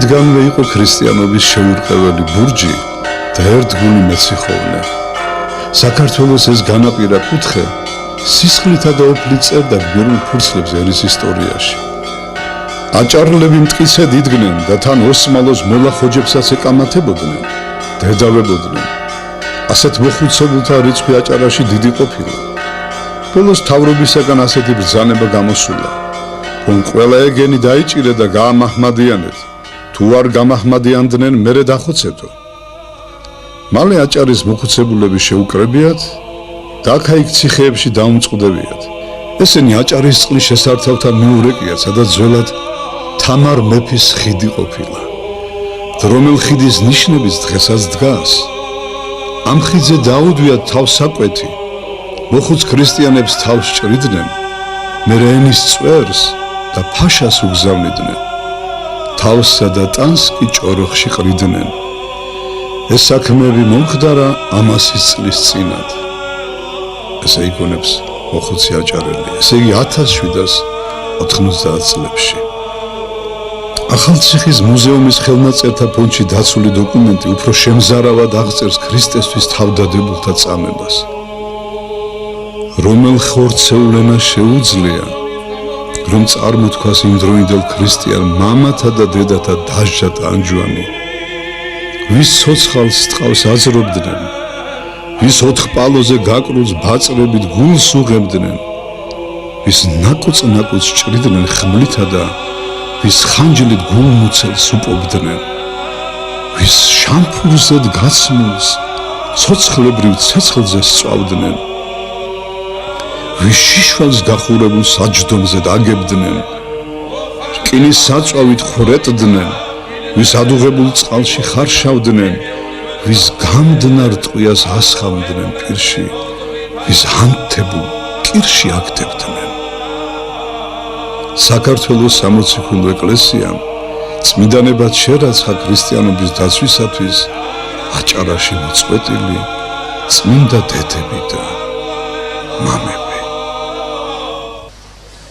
დიდგანვე იყო ქრისტიანობის შეურყეველი ბურჯი და ერთგული მეციხოვნე. საქართველოს ეს განაპირა კუთხე სისხლითა და ოფლით წერდა გვერდ ფურცლებს ერის ისტორიაში. აჭარლები მტკიცედ იდგნენ და თან ოსმალოს მოლახოჯებსაც ეკამათებოდნენ, დედავებოდნენ. ასეთ მოხუცებულთა რიცხვი აჭარაში დიდი ყოფილა. ბოლოს თავრობისაგან ასეთი ბრძანება გამოსულა, რომ ყველა ეგენი დაიჭირე და გაამაჰმადიანეთ, თუ არ გამაჰმადიანდნენ, მერე დახოცეთო. მალე აჭარის მოხუცებულები შეუკრებიათ და აქა-იქ ციხეებში დაუმწყდებიათ. ესენი აჭარის წყლის შესართავთან მიურეკიათ, სადაც ძველად თამარ მეფის ხიდი ყოფილა. რომელ ხიდის ნიშნებიც დღესაც დგას. ამ ხიდზე დაუდვიათ თავს საკვეთი, მოხუც ქრისტიანებს თავს ჭრიდნენ, მერე ენის წვერს და ფაშას უგზავნიდნენ. თავსა და ტანს კი ჭოროხში ყრიდნენ. ეს საქმეები მომხდარა ამასის წლის წინათ. ესე იგონებს მოხუცი აჭარელი, ესე იგი 1790 წლებში. ახალციხის მუზეუმის ხელნაწერთა ფონდში დაცული დოკუმენტი უფრო შემზარავად აღწერს ქრისტესთვის თავდადებულთა წამებას. რომელ ხორცეულ ენას შეუძლია, რომ წარმოთქვას იმდროინდელ ქრისტიან მამათა და დედათა დასჯა და ანჯვანი, ვის ცოცხალს ტყავს აზრობდნენ, ვის ოთხპალოზე გაკრულს ბაწრებით გულს უღებდნენ, ვის ნაკუწ-ნაკუწ ჭრიდნენ ხმლითა და ვის ხანჯლით გულმუცელს უპობდნენ, ვის შამფურზედ გაცმულს ცოცხლებრივ ცეცხლზე სწვავდნენ, ვის შიშველს გახურებულ საჯდომზე დაგებდნენ, რკინის საწვავით ხრეტდნენ, ვის ადუღებულ წყალში ხარშავდნენ, ვის გამდნარ ტყვიას ასხამდნენ პირში, ვის ანთებულ კირში აკდებდნენ. საქართველოს სამოციქულო ეკლესიამ წმინდანებად შერაცხა ქრისტიანობის დაცვისათვის აჭარაში მოწყვეტილი წმინდა დედები და მამები.